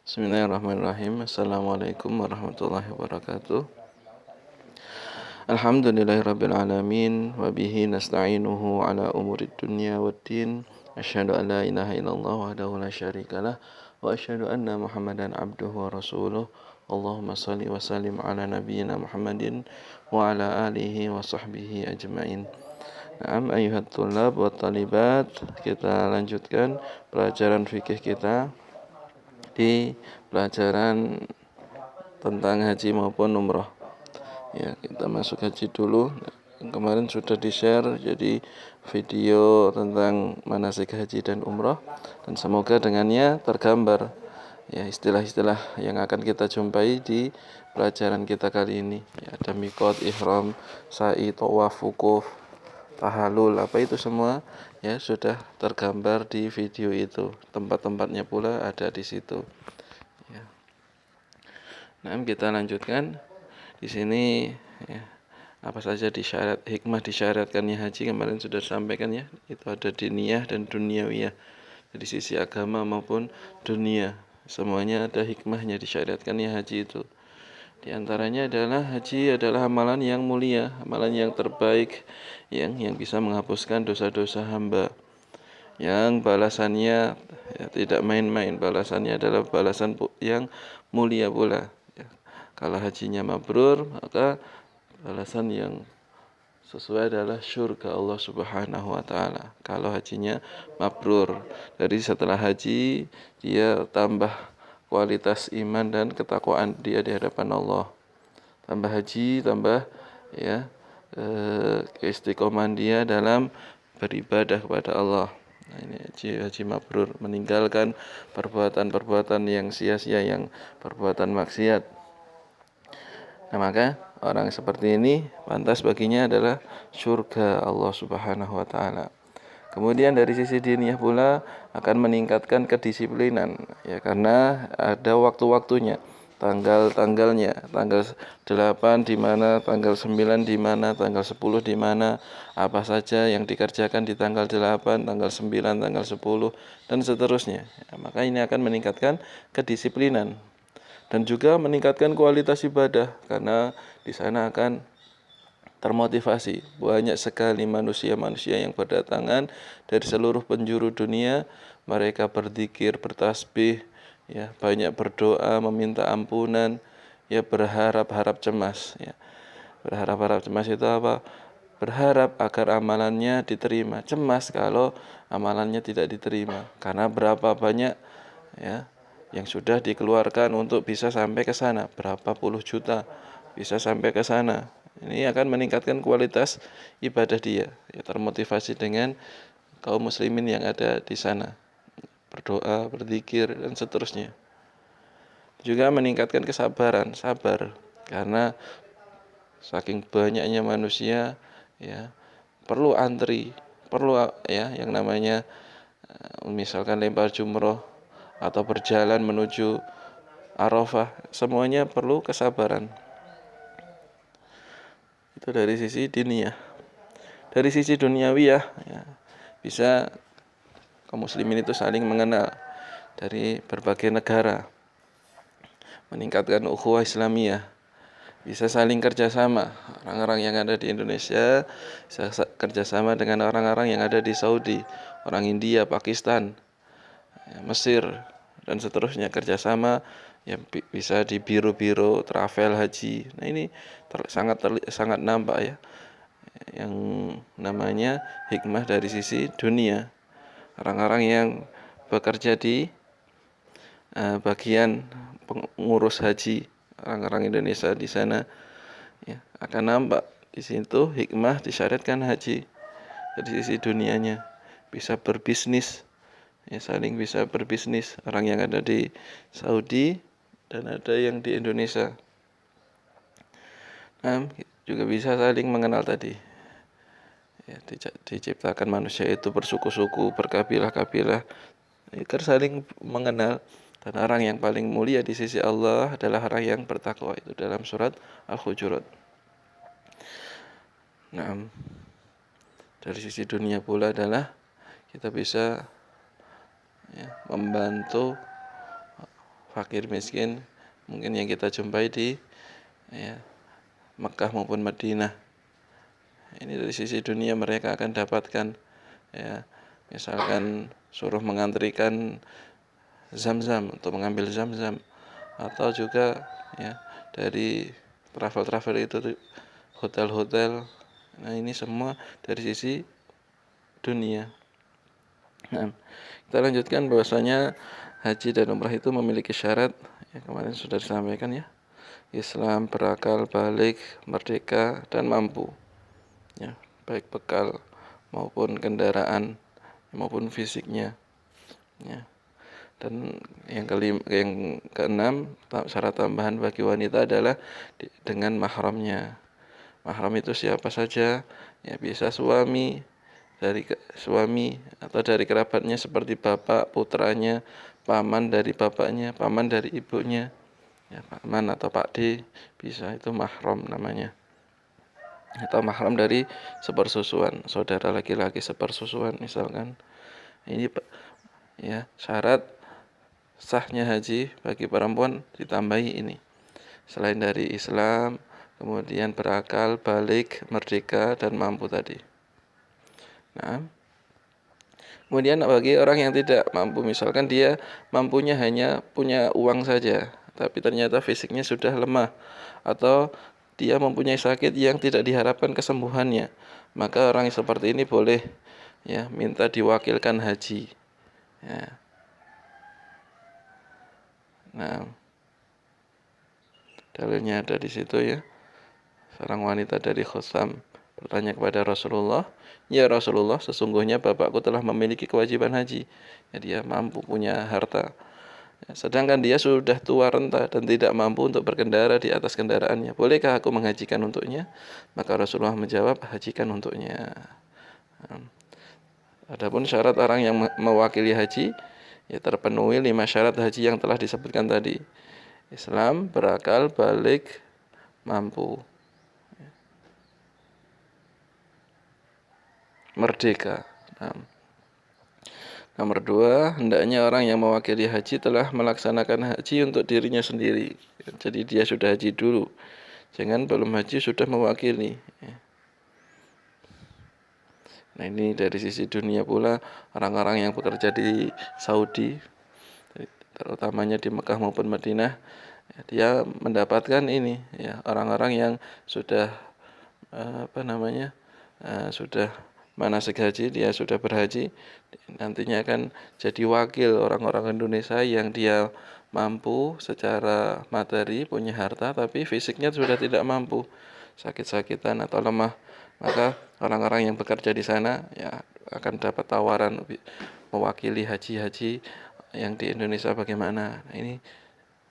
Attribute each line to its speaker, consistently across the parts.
Speaker 1: Bismillahirrahmanirrahim. Assalamualaikum warahmatullahi wabarakatuh. Alhamdulillahirabbil alamin wa bihi nasta'inuhu ala umurid dunya waddin. Asyhadu an la ilaha illallah wahdahu la syarikalah wa asyhadu anna Muhammadan abduhu wa rasuluh. Allahumma shalli wa sallim ala nabiyyina Muhammadin wa ala alihi wa sahbihi ajmain. Naam ayyuhat thullab wa talibat, kita lanjutkan pelajaran fikih kita di pelajaran tentang haji maupun umroh. Ya, kita masuk haji dulu. Kemarin sudah di-share jadi video tentang manasik haji dan umroh, dan semoga dengannya tergambar ya istilah-istilah yang akan kita jumpai di pelajaran kita kali ini. Ya, ada miqat, ihram, sa'i, tawaf, wukuf, tahalul, apa itu semua ya sudah tergambar di video itu. Tempat-tempatnya pula ada di situ. Ya. Nah, kita lanjutkan. Di sini ya, apa saja hikmah disyariatkannya haji kemarin sudah sampaikan ya. Itu ada diniyah dan duniawiyah. Dari sisi agama maupun dunia, semuanya ada hikmahnya disyariatkannya haji itu. Di antaranya adalah haji adalah amalan yang mulia, amalan yang terbaik yang bisa menghapuskan dosa-dosa hamba. Yang balasannya ya, tidak main-main, balasannya adalah balasan yang mulia pula. Kalau hajinya mabrur, maka balasan yang sesuai adalah syurga Allah Subhanahu wa taala. Kalau hajinya mabrur, dari setelah haji dia tambah kualitas iman dan ketakwaan dia di hadapan Allah. Tambah haji, tambah ya keistiqomahan dia dalam beribadah kepada Allah. Nah, ini haji mabrur, meninggalkan perbuatan-perbuatan yang sia-sia, yang perbuatan maksiat. Nah, maka orang seperti ini pantas baginya adalah surga Allah Subhanahu wa taala. Kemudian dari sisi diniyah pula akan meningkatkan kedisiplinan ya, karena ada waktu-waktunya, tanggal-tanggalnya, tanggal 8 di mana, tanggal 9 di mana, tanggal 10 di mana, apa saja yang dikerjakan di tanggal 8, tanggal 9, tanggal 10 dan seterusnya. Ya, maka ini akan meningkatkan kedisiplinan dan juga meningkatkan kualitas ibadah, karena di sana akan termotivasi. Banyak sekali manusia-manusia yang berdatangan dari seluruh penjuru dunia, mereka berzikir, bertasbih, ya, banyak berdoa, meminta ampunan, ya, berharap-harap cemas, ya. Berharap-harap cemas itu apa? Berharap agar amalannya diterima, cemas kalau amalannya tidak diterima, karena berapa banyak ya yang sudah dikeluarkan untuk bisa sampai ke sana, berapa puluh juta bisa sampai ke sana. Ini akan meningkatkan kualitas ibadah dia, ya, termotivasi dengan kaum muslimin yang ada di sana, berdoa, berzikir dan seterusnya. Juga meningkatkan kesabaran, sabar, karena saking banyaknya manusia ya, perlu antri, perlu ya yang namanya misalkan lempar jumroh atau berjalan menuju Arafah, semuanya perlu kesabaran. Itu dari sisi diniyah. Dari sisi duniawiyah ya, bisa kaum muslimin itu saling mengenal dari berbagai negara, meningkatkan ukhuwah Islamiyah, bisa saling kerjasama. Orang-orang yang ada di Indonesia bisa kerjasama dengan orang-orang yang ada di Saudi, orang India, Pakistan, Mesir dan seterusnya, kerjasama yang bisa di biro-biro travel haji. Nah, ini sangat nampak ya yang namanya hikmah dari sisi dunia. Orang-orang yang bekerja di bagian pengurus haji, orang-orang Indonesia di sana ya, akan nampak di situ hikmah disyariatkan haji. Dari sisi dunianya bisa berbisnis ya, saling bisa berbisnis, orang yang ada di Saudi dan ada yang di Indonesia. Nah, juga bisa saling mengenal tadi ya, diciptakan manusia itu bersuku-suku, berkabilah-kabilah agar saling mengenal, dan orang yang paling mulia di sisi Allah adalah orang yang bertakwa, itu dalam surat Al-Hujurat. Nah, dari sisi dunia pula adalah kita bisa ya, membantu fakir miskin mungkin yang kita jumpai di Mekah maupun Madinah. Ini dari sisi dunia mereka akan dapatkan, misalkan suruh mengantrikan Zam-Zam untuk mengambil Zam-Zam, atau juga dari travel itu hotel-hotel. Nah, ini semua dari sisi dunia. Nah, kita lanjutkan bahwasanya haji dan umrah itu memiliki syarat, kemarin sudah disampaikan Islam, berakal, balik, merdeka, dan mampu. Baik bekal maupun kendaraan maupun fisiknya. Dan yang keenam, syarat tambahan bagi wanita adalah dengan mahramnya. Mahram itu siapa saja? Bisa suami atau dari kerabatnya seperti bapak, putranya, paman dari bapaknya, paman dari ibunya, paman atau Pak D, bisa, itu mahram namanya. Atau mahram dari sepersusuan, saudara laki-laki sepersusuan misalkan. Ini syarat sahnya haji bagi perempuan ditambahi ini. Selain dari Islam, kemudian berakal, balik, merdeka, dan mampu tadi. Nah, kemudian bagi orang yang tidak mampu, misalkan dia mampunya hanya punya uang saja, tapi ternyata fisiknya sudah lemah, atau dia mempunyai sakit yang tidak diharapkan kesembuhannya, maka orang yang seperti ini boleh minta diwakilkan haji. Nah, dalilnya ada di situ Seorang wanita dari Khusam bertanya kepada Rasulullah, "Ya Rasulullah, sesungguhnya bapakku telah memiliki kewajiban haji. Dia mampu, punya harta. Sedangkan dia sudah tua renta dan tidak mampu untuk berkendara di atas kendaraannya. Bolehkah aku menghajikan untuknya?" Maka Rasulullah menjawab, "Hajikan untuknya." Adapun syarat orang yang mewakili haji, terpenuhi 5 syarat haji yang telah disebutkan tadi. Islam, berakal, balik, mampu, merdeka. Nomor 2, hendaknya orang yang mewakili haji telah melaksanakan haji untuk dirinya sendiri. Jadi dia sudah haji dulu, jangan belum haji sudah mewakili. Nah, ini dari sisi dunia pula, orang-orang yang bekerja di Saudi, terutamanya di Mekah maupun Madinah, dia mendapatkan ini, orang-orang yang sudah sudah manasik haji, dia sudah berhaji, nantinya akan jadi wakil orang-orang Indonesia yang dia mampu secara materi, punya harta, tapi fisiknya sudah tidak mampu, sakit-sakitan atau lemah. Maka orang-orang yang bekerja di sana akan dapat tawaran mewakili haji-haji yang di Indonesia bagaimana. Nah, ini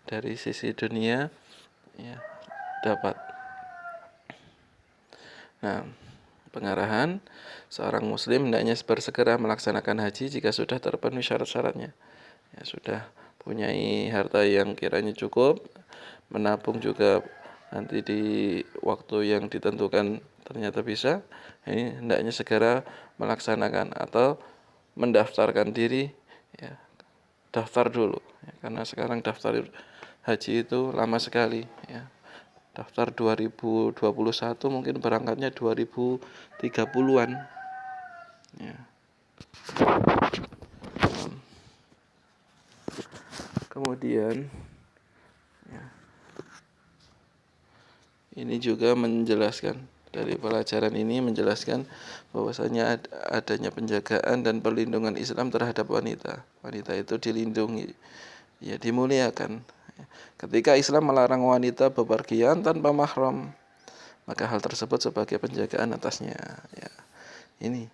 Speaker 1: dari sisi dunia dapat. Nah, pengarahan seorang muslim hendaknya bersegera melaksanakan haji jika sudah terpenuhi syarat-syaratnya. Sudah punyai harta yang kiranya cukup, menabung juga nanti di waktu yang ditentukan ternyata bisa, ini hendaknya segera melaksanakan atau mendaftarkan diri, daftar dulu, karena sekarang daftar haji itu lama sekali. Daftar 2021 mungkin berangkatnya 2030-an. Kemudian ini juga menjelaskan, dari pelajaran ini menjelaskan bahwasanya adanya penjagaan dan perlindungan Islam terhadap wanita. Wanita itu dilindungi, dimuliakan. Ketika Islam melarang wanita bepergian tanpa mahram, maka hal tersebut sebagai penjagaan atasnya. Ini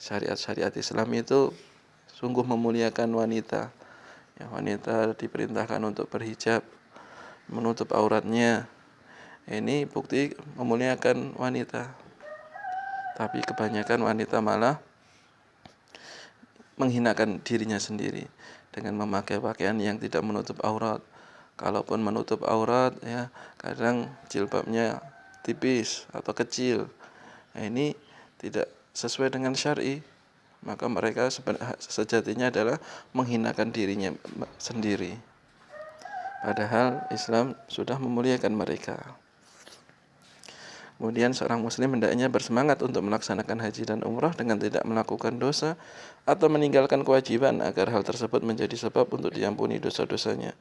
Speaker 1: syariat-syariat Islam itu sungguh memuliakan wanita. Wanita diperintahkan untuk berhijab, menutup auratnya. Ini bukti memuliakan wanita. Tapi kebanyakan wanita malah menghinakan dirinya sendiri dengan memakai pakaian yang tidak menutup aurat. Kalaupun menutup aurat, kadang jilbabnya tipis atau kecil. Nah, ini tidak sesuai dengan syar'i. Maka mereka sejatinya adalah menghinakan dirinya sendiri. padahal Islam sudah memuliakan mereka. Kemudian seorang muslim hendaknya bersemangat untuk melaksanakan haji dan umrah dengan tidak melakukan dosa atau meninggalkan kewajiban agar hal tersebut menjadi sebab untuk diampuni dosa-dosanya,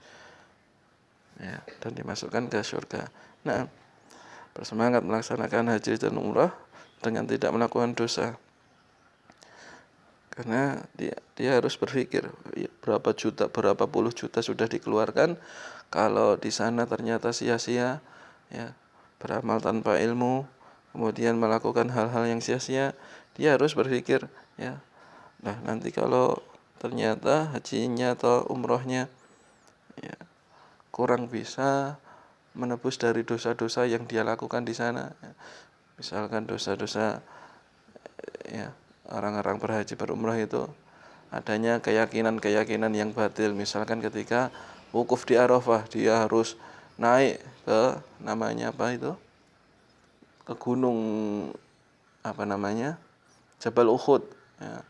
Speaker 1: ya, dan dimasukkan ke surga. Nah, bersemangat melaksanakan haji dan umrah dengan tidak melakukan dosa, karena dia harus berpikir berapa puluh juta sudah dikeluarkan, kalau di sana ternyata sia-sia, ya, beramal tanpa ilmu, kemudian melakukan hal-hal yang sia-sia, dia harus berpikir, ya, nah nanti kalau ternyata hajinya atau umrohnya, ya, kurang bisa menebus dari dosa-dosa yang dia lakukan di sana, ya. Misalkan dosa-dosa, ya, orang-orang berhaji berumrah itu adanya keyakinan-keyakinan yang batil. Misalkan ketika wukuf di Arafah, dia harus naik ke ke gunung Jabal Uhud, ya.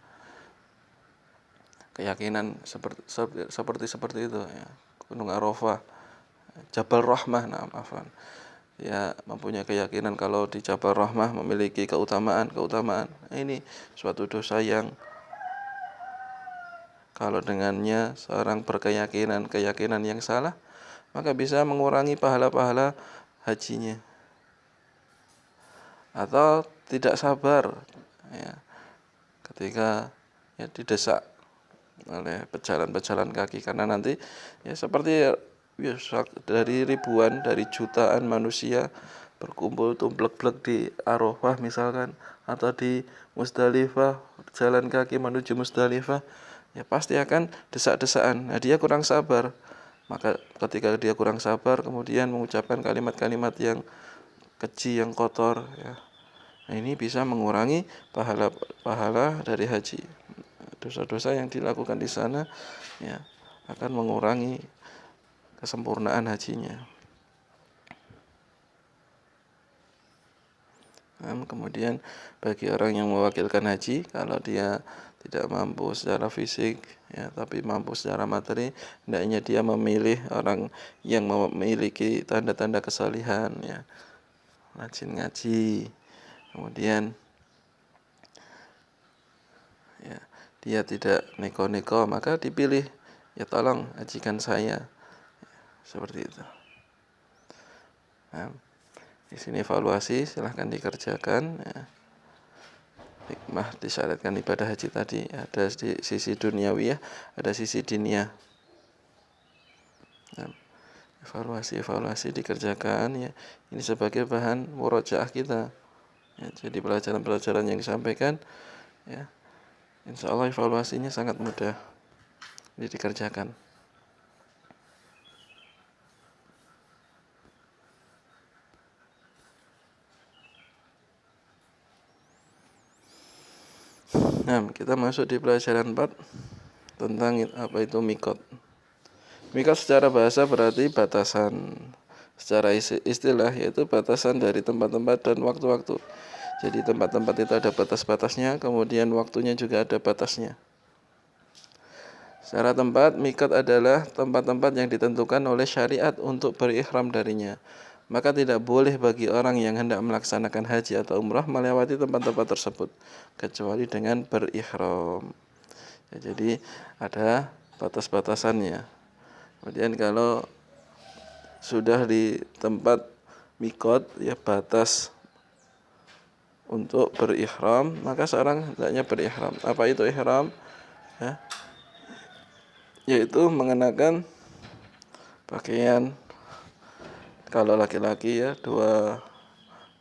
Speaker 1: Keyakinan seperti itu, ya. Gunung Arafah, Jabal Rahmah, ya, mempunyai keyakinan kalau di Jabal Rahmah memiliki keutamaan. Ini suatu dosa yang kalau dengannya seorang berkeyakinan yang salah, maka bisa mengurangi pahala-pahala hajinya. Atau tidak sabar, ya, ketika, ya, didesak oleh pejalan kaki, karena nanti, ya, seperti, ya, dari jutaan manusia berkumpul tumplek-plek di Arafah misalkan, atau di Musdalifah, jalan kaki menuju Musdalifah, ya pasti akan desak-desakan. Nah, dia kurang sabar. Maka ketika dia kurang sabar, kemudian mengucapkan kalimat-kalimat yang keji, yang kotor, ya. Nah, ini bisa mengurangi pahala dari haji. Dosa-dosa yang dilakukan di sana, ya, akan mengurangi kesempurnaan hajinya. Kemudian bagi orang yang mewakilkan haji, kalau dia tidak mampu secara fisik, ya, tapi mampu secara materi, hendaknya dia memilih orang yang memiliki tanda-tanda kesalihan, ya, rajin ngaji, kemudian, ya, dia tidak neko-neko, maka dipilih, ya, tolong hajikan saya, seperti itu. Nah, di sini evaluasi silahkan dikerjakan, ya. Hikmah disyaratkan ibadah haji tadi, ada di sisi duniawiyah, ada sisi diniyah. Nah, evaluasi dikerjakan, ya, ini sebagai bahan murojaah kita, ya. Jadi pelajaran-pelajaran yang disampaikan, ya, insya Allah evaluasinya sangat mudah dikerjakan. Nah, kita masuk di pelajaran 4 tentang apa itu mikot. Mikot secara bahasa berarti batasan, secara istilah yaitu batasan dari tempat-tempat dan waktu-waktu. Jadi tempat-tempat itu ada batas-batasnya, kemudian waktunya juga ada batasnya. Secara tempat, mikot adalah tempat-tempat yang ditentukan oleh syariat untuk berihram darinya. Maka tidak boleh bagi orang yang hendak melaksanakan haji atau umrah melewati tempat-tempat tersebut kecuali dengan berihram. Ya, jadi ada batas-batasannya. Kemudian kalau sudah di tempat mikot, ya, batas untuk berihram, maka seorang hendaknya berihram. Apa itu ihram? Ya, yaitu mengenakan pakaian, kalau laki-laki, ya, 2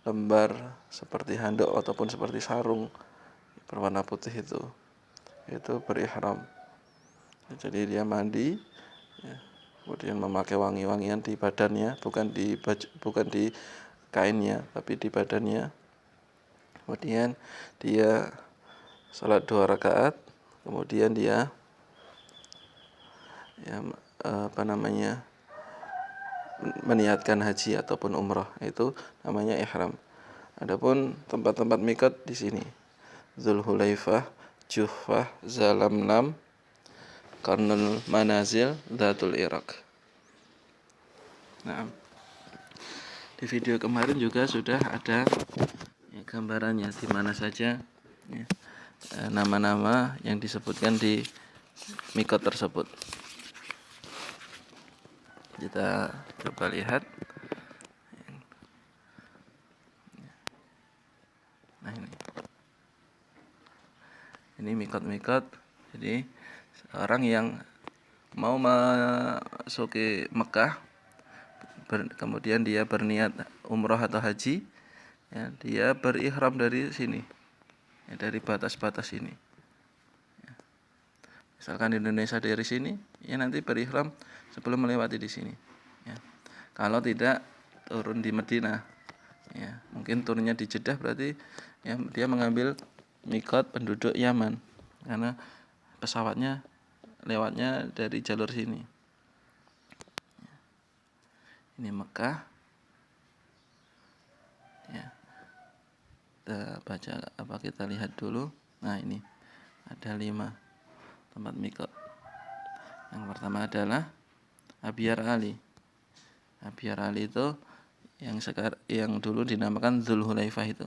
Speaker 1: lembar seperti handuk ataupun seperti sarung berwarna putih, itu berihram. Jadi dia mandi, ya, kemudian memakai wangi-wangian di badannya, bukan di kainnya, tapi di badannya. Kemudian dia salat 2 rakaat, kemudian dia, ya, meniatkan haji ataupun umrah, itu namanya ihram. Adapun tempat-tempat mikot di sini: Dzulhulaifah, Juhfah, Zalamlam, Qarnul Manazil, Dzatul Iraq. Nah, di video kemarin juga sudah ada ya, gambarannya di mana saja ya, nama-nama yang disebutkan di mikot tersebut. Kita coba lihat. Nah, ini mikot-mikot. Jadi orang yang mau masuki Mekah, kemudian dia berniat umroh atau haji, ya, dia berihram dari sini, ya, dari batas-batas ini. Ya. Misalkan di Indonesia dari sini, ya nanti berihram sebelum melewati di sini. Ya. Kalau tidak turun di Madinah, ya mungkin turunnya di Jeddah, berarti ya dia mengambil mikot penduduk Yaman karena pesawatnya lewatnya dari jalur sini. Ini Mekah. Ya. Kita baca apa, kita lihat dulu. Nah, ini ada 5 tempat mikot. Yang pertama adalah Abyar Ali. Abyar Ali itu yang dulu dinamakan Dzulhulaifah itu.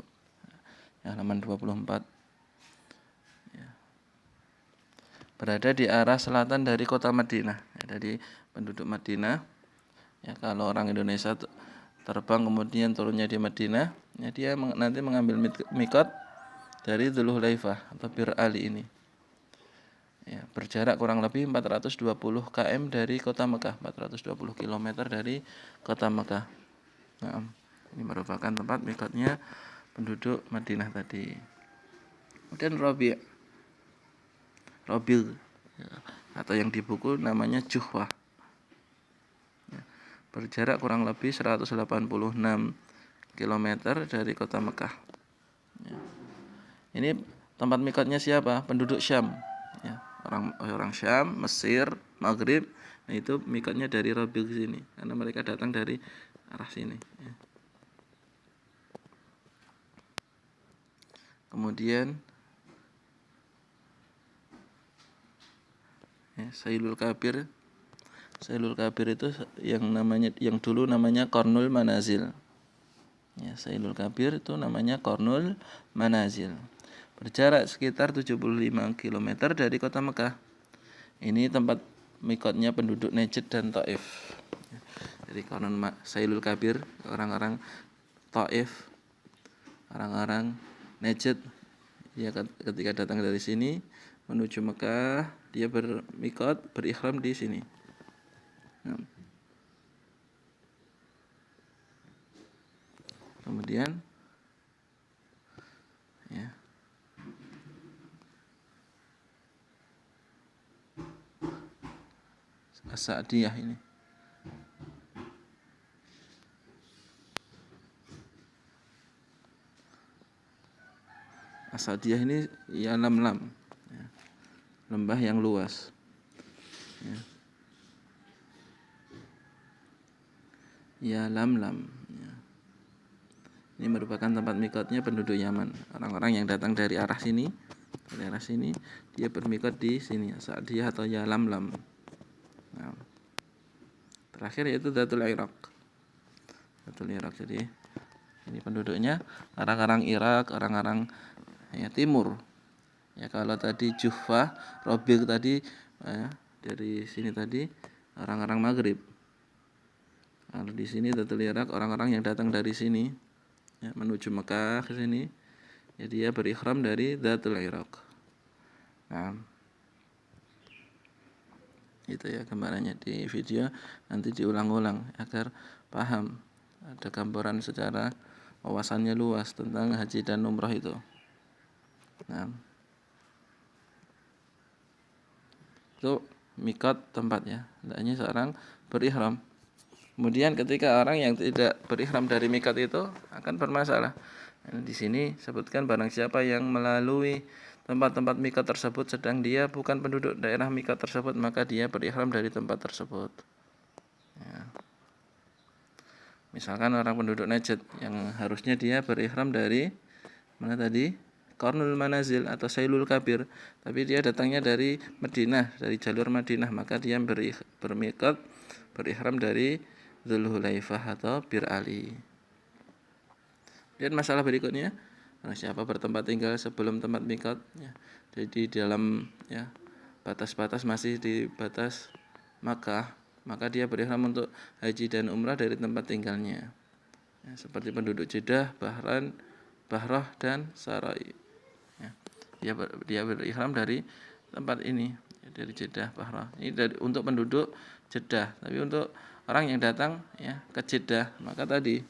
Speaker 1: Ya, halaman 24. Ya. Berada di arah selatan dari kota Madinah. Ya, dari penduduk Madinah. Ya, kalau orang Indonesia terbang kemudian turunnya di Madinah, ya dia nanti mengambil mikot dari Dzulhulaifah atau Bir Ali ini. Ya, berjarak kurang lebih 420 km dari kota Mekah, 420 km dari kota Mekah. Nah, ini merupakan tempat mikotnya penduduk Madinah tadi. Kemudian Robil, ya, atau yang di buku namanya Juhfah. Ya, berjarak kurang lebih 186 km dari kota Mekah. Ya. Ini tempat mikotnya siapa? Penduduk Syam. Ya, orang Syam, Mesir, Maghrib. Nah, itu mikotnya dari Robil ke sini karena mereka datang dari arah sini. Ya. Kemudian ya, Sailul Kabir. Sailul Kabir itu yang dulu namanya Qarnul Manazil. Ya, Sailul Kabir itu namanya Qarnul Manazil. Berjarak sekitar 75 km dari kota Mekah. Ini tempat mikotnya penduduk Najd dan Taif. Jadi Qarnul Sailul Kabir, orang-orang Taif, orang-orang Najd, dia ketika datang dari sini menuju Mekah, dia bermikot, berihram di sini. Nah. Kemudian ya, As-Sa'diyah ini. As-Sa'diyah ini ya lam-lam, ya, lembah yang luas. Ya, ya lam-lam. Ya. Ini merupakan tempat mikotnya penduduk Yaman. Orang-orang yang datang dari arah sini, dia bermikot di sini, As-Sa'diyah atau ya lam-lam. Nah, terakhir yaitu Dzatul Iraq. Dzatul Iraq, jadi ini penduduknya orang-orang Irak, orang-orang ya, timur. Ya, kalau tadi Juhfah, Robil tadi ya, dari sini tadi orang-orang Maghrib. Kalau di sini Dzatul Iraq, orang-orang yang datang dari sini ya, menuju Mekah ke sini, ya dia berihram dari Dzatul Iraq. Nah, itu ya gambarannya di video, nanti diulang-ulang agar paham, ada gambaran secara wawasannya luas tentang haji dan umrah itu. Nah, itu mikot tempat ya, hendaknya seorang berihram. Kemudian ketika orang yang tidak berihram dari mikot itu akan bermasalah. Nah, di sini sebutkan barang siapa yang melalui tempat-tempat mikot tersebut sedang dia bukan penduduk daerah mikot tersebut, maka dia berihram dari tempat tersebut. Ya. Misalkan orang penduduk Najd yang harusnya dia berihram dari mana tadi? Qarnul Manazil atau Sailul Kabir, tapi dia datangnya dari Madinah, dari jalur Madinah, maka dia bermikot, berihram dari Dzulhulaifah atau Bir Ali. Dan masalah berikutnya, siapa bertempat tinggal sebelum tempat mikot, ya. Jadi dalam ya batas-batas masih di batas Makkah, maka dia berihram untuk haji dan umrah dari tempat tinggalnya. Ya, seperti penduduk Jeddah, Bahran, Bahrah dan Sarai. Ya, dia berihram dari tempat ini, ya, dari Jeddah, Bahrah. Ini untuk penduduk Jeddah. Tapi untuk orang yang datang ya ke Jeddah, maka tadi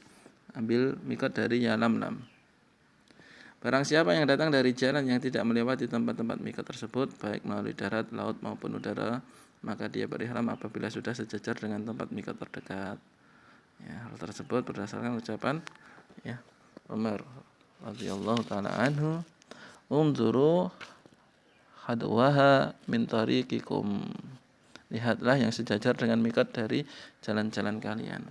Speaker 1: ambil mikot dari Yalamlam. Barang siapa yang datang dari jalan yang tidak melewati tempat-tempat mikot tersebut, baik melalui darat, laut maupun udara, maka dia berihram apabila sudah sejajar dengan tempat mikot terdekat. Ya, hal tersebut berdasarkan ucapan ya Umar radhiyallahu taala anhu, "Unzuru hadwaha min tariqikum." Lihatlah yang sejajar dengan mikot dari jalan-jalan kalian.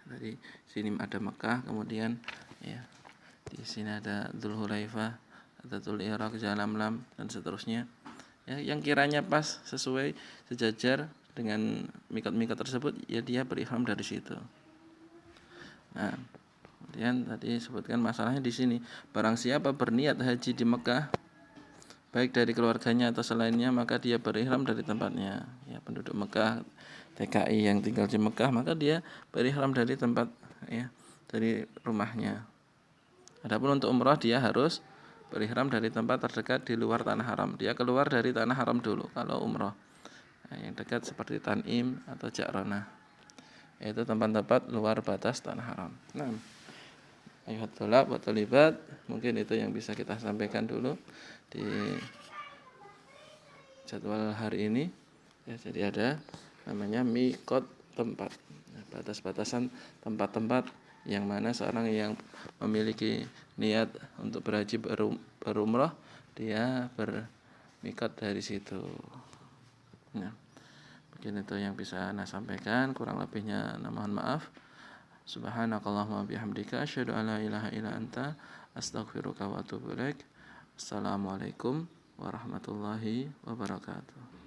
Speaker 1: Dari sini ada Mekah, kemudian ya di sini ada Dzulhulaifah, ada Dzul Iraq, Yalamlam dan seterusnya. Ya, yang kiranya pas sesuai sejajar dengan mikot-mikot tersebut, ya dia berihram dari situ. Nah, kemudian tadi sebutkan masalahnya di sini. Barang siapa berniat haji di Mekah, baik dari keluarganya atau selainnya, maka dia berihram dari tempatnya. Ya, penduduk Mekah, TKI yang tinggal di Mekah, maka dia berihram dari tempat ya, dari rumahnya. Adapun untuk umrah dia harus berihram dari tempat terdekat di luar tanah haram. Dia keluar dari tanah haram dulu kalau umrah. Nah, yang dekat seperti Tanim atau Ja'ranah, yaitu tempat-tempat luar batas tanah haram. Nah, ayuhat tholab wa tholibat, mungkin itu yang bisa kita sampaikan dulu di jadwal hari ini. Ya, jadi ada namanya mikot tempat, batas-batasan tempat-tempat yang mana seorang yang memiliki niat untuk berhaji berumrah, dia bermikot dari situ. Nah, mungkin itu yang bisa Ana sampaikan, kurang lebihnya mohon maaf. Subhanakallahumma bihamdika asyhadu an la ilaha illa anta astaghfiruka wa atubu ilaik. Assalamualaikum warahmatullahi wabarakatuh.